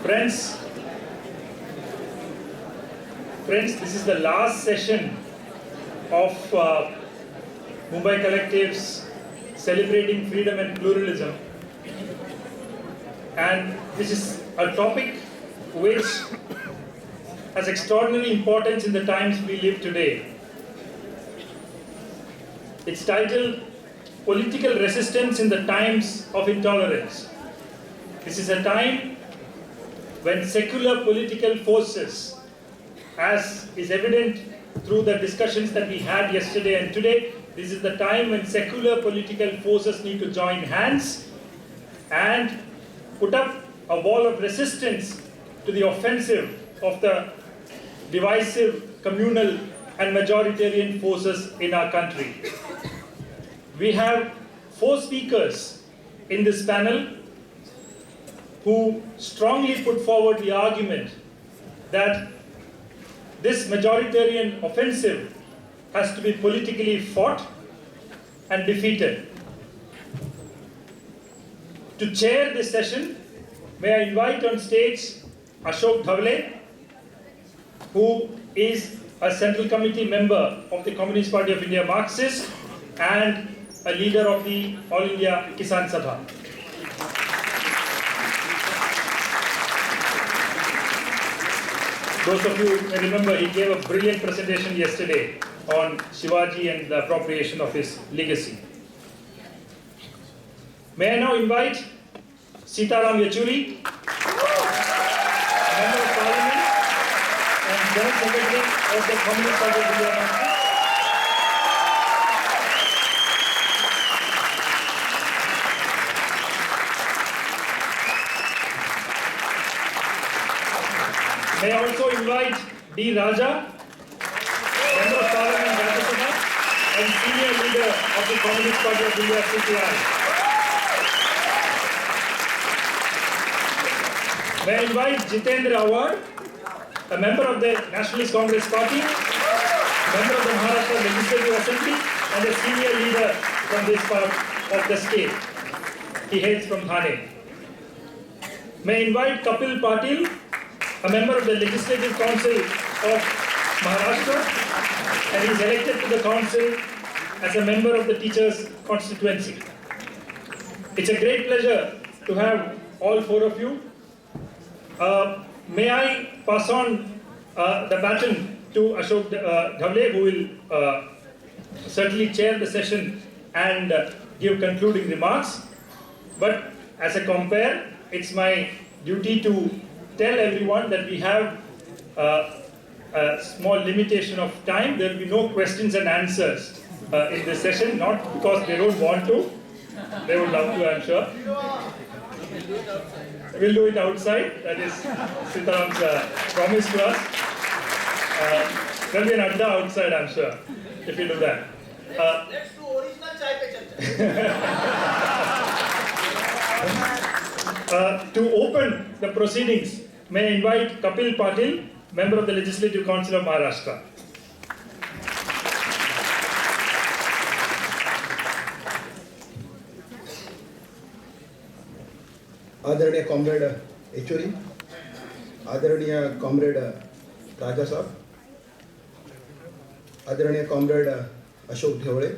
Friends, this is the last session of Mumbai Collective's Celebrating Freedom and Pluralism, and this is a topic which has extraordinary importance in the times we live today. It's titled Political Resistance in the Times of Intolerance. This is a time when secular political forces, as is evident through the discussions that we had yesterday and today, this is the time when secular political forces need to join hands and put up a wall of resistance to the offensive of the divisive, communal and majoritarian forces in our country. We have 4 speakers in this panel who strongly put forward the argument that this majoritarian offensive has to be politically fought and defeated. To chair this session, may I invite on stage Ashok Dhawale, who is a Central Committee member of the Communist Party of India Marxist and a leader of the All India Kisan Sabha. Those of you may remember, he gave a brilliant presentation yesterday on Shivaji and the appropriation of his legacy. May I now invite Sitaram Yechuri, Member of Parliament and General Secretary of the Communist Party of India Marxist. May I also invite D. Raja, Member of Parliament, Rajya Sabha, and Senior Leader of the Communist Party of India, CPI. May I invite Jitendra Awad, a member of the Nationalist Congress Party, member of the Maharashtra Legislative Assembly, and a senior leader from this part of the state. He hails from Thane. May I invite Kapil Patil, a member of the Legislative Council of Maharashtra, and he is elected to the council as a member of the teachers' constituency. It's a great pleasure to have all 4 of you. May I pass on the baton to Ashok Dhawale, who will certainly chair the session and give concluding remarks. But as a compare, it's my duty to tell everyone that we have a small limitation of time. There will be no questions and answers in this session, not because they don't want to. They would love to, I'm sure. We'll do it outside. That is Sitaram's promise to us. There'll be an adda outside, I'm sure, if you do that. Let's do original chai pe charcha. To open the proceedings, may I invite Kapil Patil, member of the Legislative Council of Maharashtra. आदरणीय comrade Yechury, आदरणीय comrade राजा साहब, आदरणीय comrade Ashok ढेवड़े,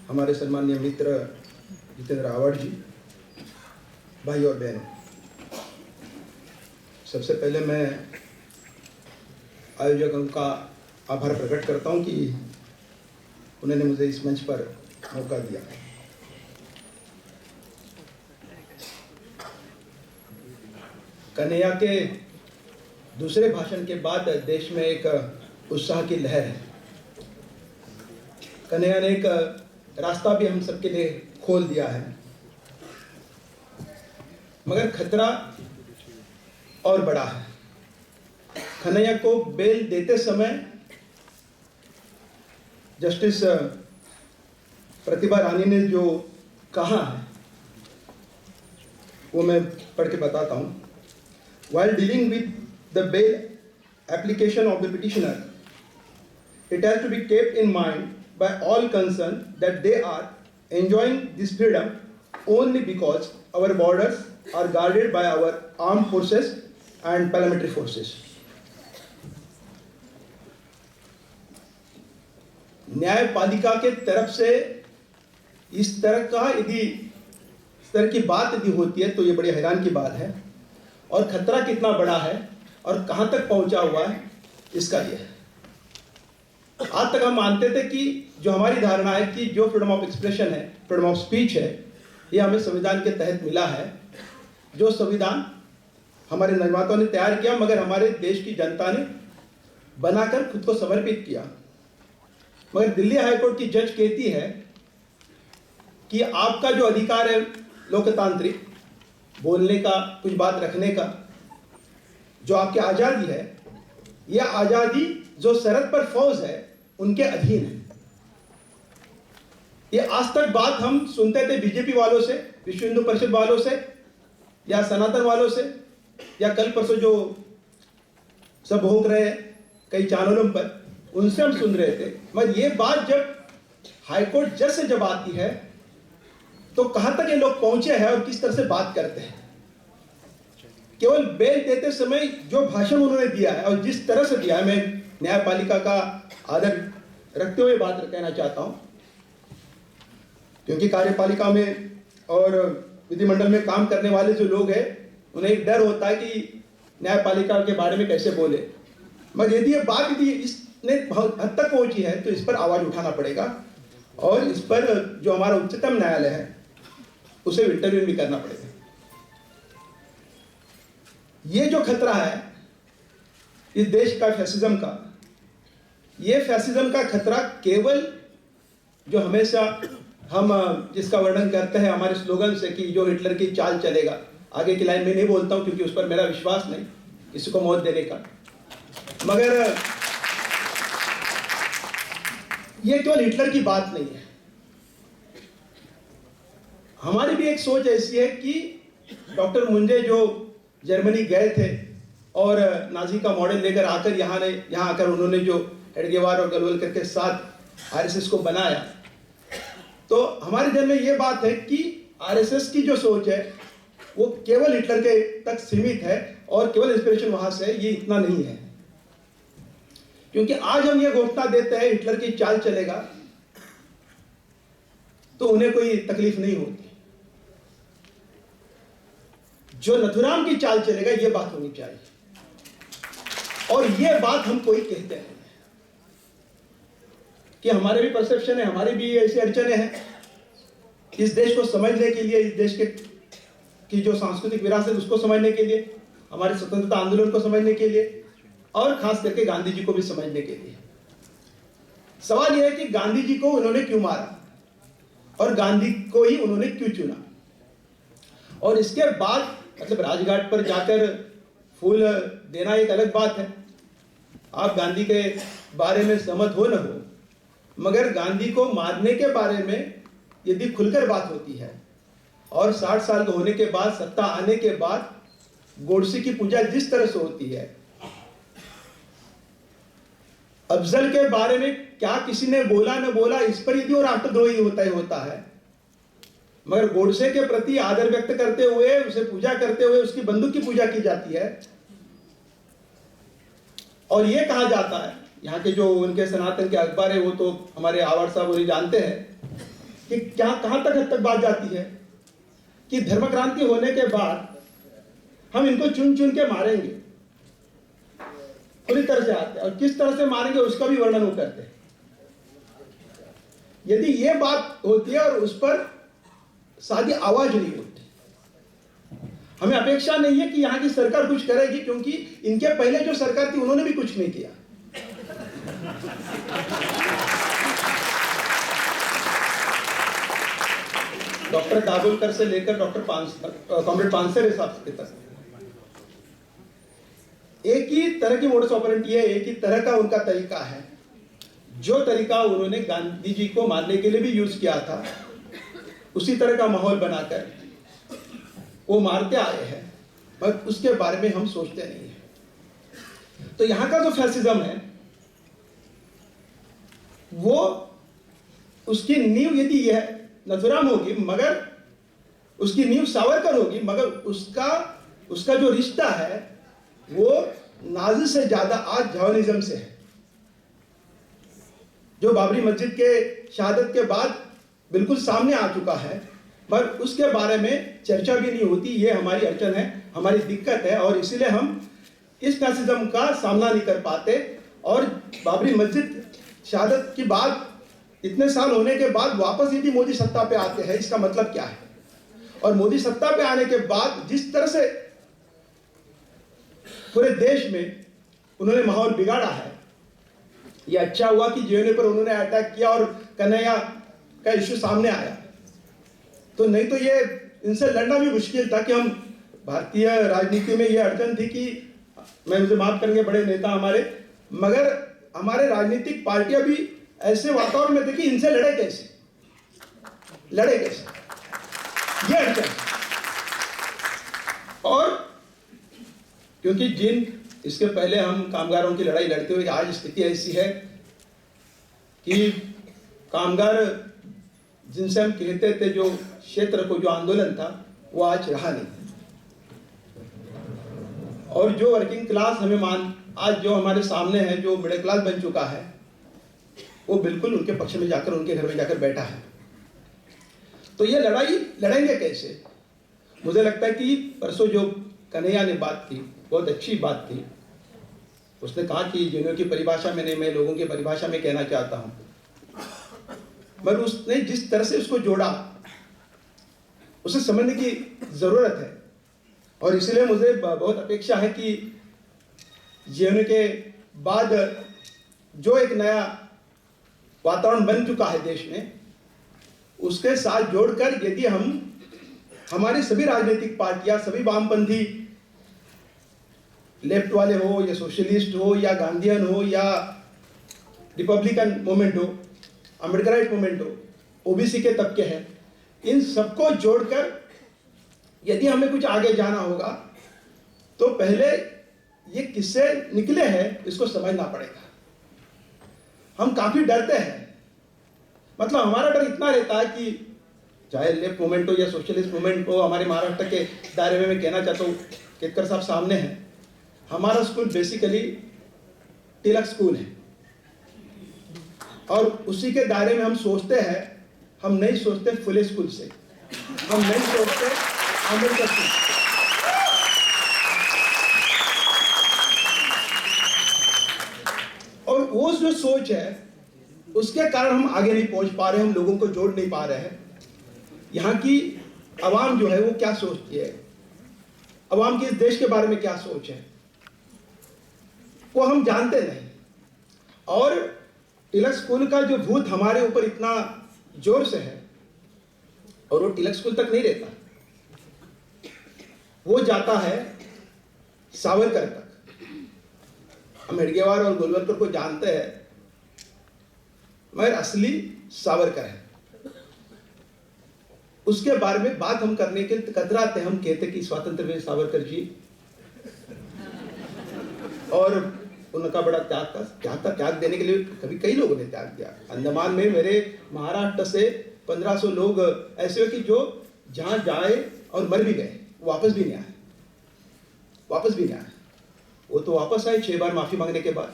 हमारे सम्मानीय मित्र जितेंद्र आवाड जी, भाई और बहनों, सबसे पहले मैं आयोजकों का आभार प्रकट करता हूं कि उन्होंने मुझे इस मंच पर मौका दिया। कन्हैया के दूसरे भाषण के बाद देश में एक उत्साह की लहर है। कन्हैया ने एक रास्ता भी हम सबके लिए खोल दिया है, मगर खतरा और बड़ा है। कन्हैया को बेल देते समय जस्टिस प्रतिभा रानी ने जो कहा है वो मैं पढ़ के बताता हूं। While dealing with the bail application of the petitioner, it has to be kept in mind by all concerned that they are enjoying this freedom only because our borders are guarded by our armed forces and paramilitary forces. न्यायपालिका के तरफ से इस तरह की बात यदि होती है तो ये बड़ी हैरान की बात है, और खतरा कितना बड़ा है और कहां तक पहुंचा हुआ है इसका ये है। आज तक हम मानते थे कि जो हमारी धारणा है कि जो फ्रीडम ऑफ एक्सप्रेशन है, फ्रीडम ऑफ स्पीच है, ये हमें संविधान के तहत मिला है, जो संविधान हमारे निर्माताओं ने तैयार किया मगर हमारे देश की जनता ने बनाकर खुद को समर्पित किया। मगर दिल्ली हाईकोर्ट की जज कहती है कि आपका जो अधिकार है लोकतांत्रिक बोलने का, कुछ बात रखने का, जो आपकी आज़ादी है, यह आज़ादी जो सरहद पर फौज है उनके अधीन है। ये आज तक बात हम सुनते थे बीजेपी वालों से, विश्व हिंदू परिषद वालों से, या सनातन वालों से, या कल परसों जो सब भोग रहे हैं कई चैनलों पर, उनसे हम सुन रहे थे। मगर ये बात जब हाईकोर्ट जज से जब आती है तो कहां तक ये लोग पहुंचे हैं और किस तरह से बात करते हैं। केवल बेल देते समय जो भाषण उन्होंने दिया है और जिस तरह से दिया है, मैं न्यायपालिका का आदर रखते हुए बात कहना चाहता हूं, क्योंकि कार्यपालिका में और विधिमंडल में काम करने वाले जो लोग हैं उन्हें एक डर होता है कि न्यायपालिका के बारे में कैसे बोले। मगर यदि ये बात यदि इसने बहुत हद तक पहुंची है तो इस पर आवाज उठाना पड़ेगा और इस पर जो हमारा उच्चतम न्यायालय है उसे इंटरव्यू भी करना पड़ेगा। ये जो खतरा है इस देश का फैसिज्म का, ये फैसिज्म का खतरा केवल जो हमेशा हम जिसका वर्णन करते हैं हमारे स्लोगन से कि जो हिटलर की चाल चलेगा, आगे की लाइन में नहीं बोलता हूं क्योंकि उस पर मेरा विश्वास नहीं किसी को मौत देने का, मगर ये केवल हिटलर की बात नहीं है। हमारी भी एक सोच ऐसी है कि डॉक्टर मुंजे जो जर्मनी गए थे और नाजी का मॉडल लेकर आकर यहाँ आकर उन्होंने जो हेडगेवार और गलवलकर के साथ आरएसएस को बनाया, तो हमारे जन में ये बात है कि आरएसएस की जो सोच है वो केवल हिटलर के तक सीमित है और केवल इंस्पिरेशन वहां से, ये इतना नहीं है। क्योंकि आज हम ये घोषणा देते हैं हिटलर की चाल चलेगा तो उन्हें कोई तकलीफ नहीं होती, जो नथुराम की चाल चलेगा ये बात होनी चाहिए, और ये बात हम कोई कहते हैं कि हमारे भी परसेप्शन है, हमारी भी ऐसी अड़चने हैं इस देश को समझने के लिए, इस देश की जो सांस्कृतिक विरासत उसको समझने के लिए, हमारे स्वतंत्रता आंदोलन को समझने के लिए, और खास करके गांधी जी को भी समझने के लिए। सवाल यह है कि गांधी जी को उन्होंने क्यों मारा और गांधी को ही उन्होंने क्यों चुना, और इसके बाद मतलब राजघाट पर जाकर फूल देना एक अलग बात है, आप गांधी के बारे में सहमत हो न हो, मगर गांधी को मारने के बारे में यदि खुलकर बात होती है और 60 साल के होने के बाद, सत्ता आने के बाद गोडसे की पूजा जिस तरह से होती है, अफजल के बारे में क्या किसी ने बोला न बोला इस पर यदि वो राष्ट्रद्रोही होता है, मगर गोडसे के प्रति आदर व्यक्त करते हुए, उसे पूजा करते हुए उसकी बंदूक की पूजा की जाती है, और ये कहा जाता है, यहाँ के जो उनके सनातन के अखबार है वो तो हमारे आवाड़ साहब उन्हें जानते हैं कि क्या कहां तक हद तक बात जाती है कि धर्म क्रांति होने के बाद हम इनको चुन चुन के मारेंगे, पूरी तरह से आते हैं, और किस तरह से मारेंगे उसका भी वर्णन वो करते हैं। यदि ये बात होती है और उस पर सादी आवाज नहीं होती, हमें अपेक्षा नहीं है कि यहाँ की सरकार कुछ करेगी, क्योंकि इनके पहले जो सरकार थी उन्होंने भी कुछ नहीं किया। डॉक्टर दाभोलकर से लेकर डॉक्टर कॉमरेड पानसरे साहब तक एक ही तरह की मोडस ऑपरेंडी है, एक ही तरह का उनका तरीका है। जो तरीका उन्होंने गांधी जी को मारने के लिए भी यूज किया था, उसी तरह का माहौल बनाकर वो मारते आए हैं, पर उसके बारे में हम सोचते नहीं है। तो यहां का जो फैसिज्म है वो उसकी नींव यदि यह नथुराम होगी, मगर उसकी नींव सावरकर होगी, मगर उसका जो रिश्ता है वो नाजी से ज्यादा आज जवानिज्म से है, जो बाबरी मस्जिद के शहादत के बाद बिल्कुल सामने आ चुका है, पर उसके बारे में चर्चा भी नहीं होती। ये हमारी अड़चन है, हमारी दिक्कत है, और इसीलिए हम इस नाजिज्म का सामना नहीं कर पाते। और बाबरी मस्जिद शहादत के बाद इतने साल होने के बाद वापस यदि मोदी सत्ता पे आते हैं, इसका मतलब क्या है? और मोदी सत्ता पे आने के बाद जिस तरह से पूरे देश में उन्होंने माहौल बिगाड़ा है, ये अच्छा हुआ कि जेएनयू पर उन्होंने अटैक किया और कन्हैया का इश्यू सामने आया, तो नहीं तो ये इनसे लड़ना भी मुश्किल था। कि हम भारतीय राजनीति में ये अड़चन थी कि मैं मुझे माफ करेंगे बड़े नेता हमारे, मगर हमारे राजनीतिक पार्टियां भी ऐसे वातावरण में थे कि इनसे लड़े कैसे, ये अड़चन। और क्योंकि इसके पहले हम कामगारों की लड़ाई लड़ते हुए, आज स्थिति ऐसी है कि कामगार जिनसे हम कहते थे, जो क्षेत्र को जो आंदोलन था, वो आज रहा नहीं। और जो वर्किंग क्लास आज जो हमारे सामने है, जो मिडिल क्लास बन चुका है, वो बिल्कुल उनके पक्ष में जाकर, उनके घर में जाकर बैठा है। तो ये लड़ाई लड़ेंगे कैसे? मुझे लगता है कि परसों जो कन्हैया ने बात की, बहुत अच्छी बात थी। उसने कहा कि जेएनयू की परिभाषा में नहीं, मैं लोगों की परिभाषा में कहना चाहता हूं। मगर उसने जिस तरह से उसको जोड़ा, उसे समझने की जरूरत है। और इसलिए मुझे बहुत अपेक्षा है कि जेएनयू के बाद जो एक नया वातावरण बन चुका है देश में, उसके साथ जोड़कर यदि हमारी सभी राजनीतिक पार्टियां, सभी वामपंथी, लेफ्ट वाले हो या सोशलिस्ट हो या गांधीयन हो या रिपब्लिकन मूवमेंट हो, अम्बेडकराइट मूवमेंट हो, ओबीसी के तबके हैं, इन सबको जोड़कर यदि हमें कुछ आगे जाना होगा, तो पहले ये किससे निकले हैं इसको समझना पड़ेगा। हम काफी डरते हैं, मतलब हमारा डर इतना रहता है कि चाहे लेफ्ट मूवमेंट हो या सोशलिस्ट मूवमेंट हो, हमारे महाराष्ट्र के दायरे में मैं कहना चाहता हूँ, केतकर साहब सामने हैं, हमारा स्कूल बेसिकली तिलक स्कूल है, और उसी के दायरे में हम सोचते हैं। हम नहीं सोचते फुले स्कूल से, हम नहीं सोचते अम्बेडकर स्कूल। और वो जो सोच है, उसके कारण हम आगे नहीं पहुंच पा रहे, हम लोगों को जोड़ नहीं पा रहे हैं। यहाँ की आवाम जो है वो क्या सोचती है, आवाम की इस देश के बारे में क्या सोच है, वो हम जानते नहीं। और तिलक स्कूल का जो भूत हमारे ऊपर इतना जोर से है, और वो तिलक स्कूल तक नहीं रहता, वो जाता है सावरकर तक। हम हेडगेवार और गोलवलकर को जानते हैं, मगर असली सावरकर है। उसके बारे में बात हम करने के लिए कतराते हैं। हम कहते कि स्वतंत्र वीर सावरकर जी, और उनका बड़ा त्याग देने के लिए कभी कई लोगों ने त्याग दिया। अंडमान में मेरे महाराष्ट्र से 1500 लोग ऐसे हुए कि जो जहां जाए और मर भी गए, वापस भी नहीं आए। वो तो वापस आए 6 बार माफी मांगने के बाद।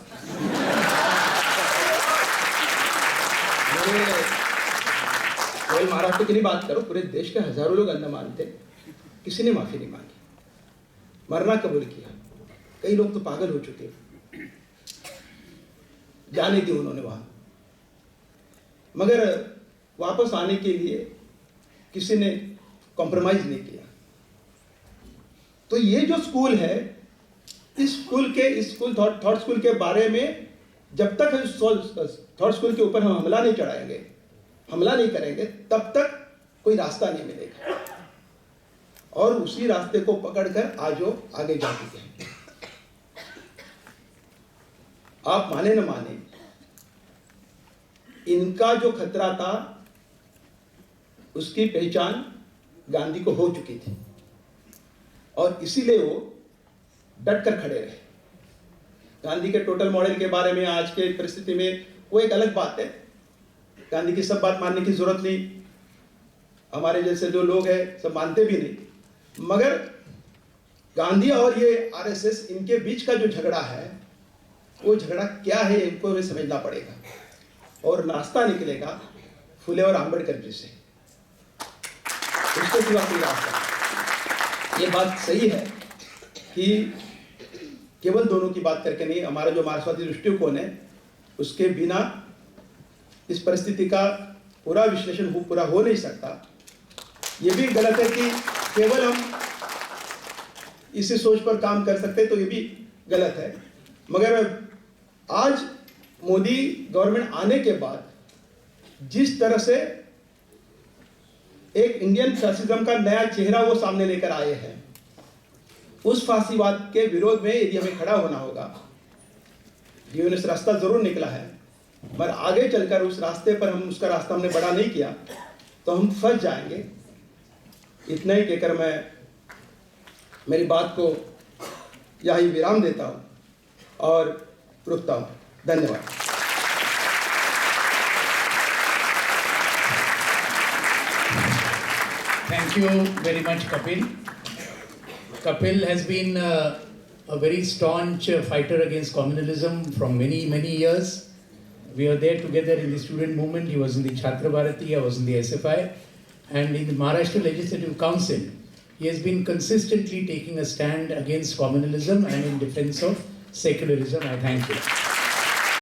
केवल महाराष्ट्र की नहीं बात करो, पूरे देश के हजारों लोग अंडमान थे, किसी ने माफी नहीं मांगी, मरना कबूल किया। कई लोग तो पागल हो चुके, जाने दी उन्होंने वहां, मगर वापस आने के लिए किसी ने कॉम्प्रोमाइज नहीं किया। तो ये जो स्कूल है, इस स्कूल थॉट स्कूल के बारे में जब तक थॉट स्कूल के ऊपर हम हमला नहीं करेंगे, तब तक कोई रास्ता नहीं मिलेगा। और उसी रास्ते को पकड़कर आगे जा चुके हैं। आप माने न माने, इनका जो खतरा था उसकी पहचान गांधी को हो चुकी थी, और इसीलिए वो डट कर खड़े रहे। गांधी के टोटल मॉडल के बारे में आज के परिस्थिति में वो एक अलग बात है, गांधी की सब बात मानने की जरूरत नहीं। हमारे जैसे जो लोग हैं सब मानते भी नहीं। मगर गांधी और ये आरएसएस इनके बीच का जो झगड़ा है वो झगड़ा क्या है इनको हमें समझना पड़ेगा, और रास्ता निकलेगा फुले और आंबेडकर जी से, उसके सिवा कोई रास्ता। ये बात सही है कि केवल दोनों की बात करके नहीं, हमारा जो मार्क्सवादी दृष्टिकोण है उसके बिना इस परिस्थिति का पूरा विश्लेषण पूरा हो नहीं सकता। ये भी गलत है कि केवल हम इसी सोच पर काम कर सकते, तो ये भी गलत है। मगर आज मोदी गवर्नमेंट आने के बाद जिस तरह से एक इंडियन फैसिज्म का नया चेहरा वो सामने लेकर आए हैं, उस फांसीवाद के विरोध में यदि हमें खड़ा होना होगा, यूनिस रास्ता जरूर निकला है, मगर आगे चलकर उस रास्ते पर हम उसका रास्ता हमने बड़ा नहीं किया तो हम फंस जाएंगे। इतना ही कहकर मैं मेरी बात को यही विराम देता हूं और रुकता हूं। धन्यवाद। Thank you very much, Kapil. Kapil has been a very staunch fighter against communalism from many, many years. We were there together in the student movement. He was in the Chhatra Bharati, I was in the SFI. And in the Maharashtra Legislative Council, he has been consistently taking a stand against communalism and in defense of secularism. I thank you.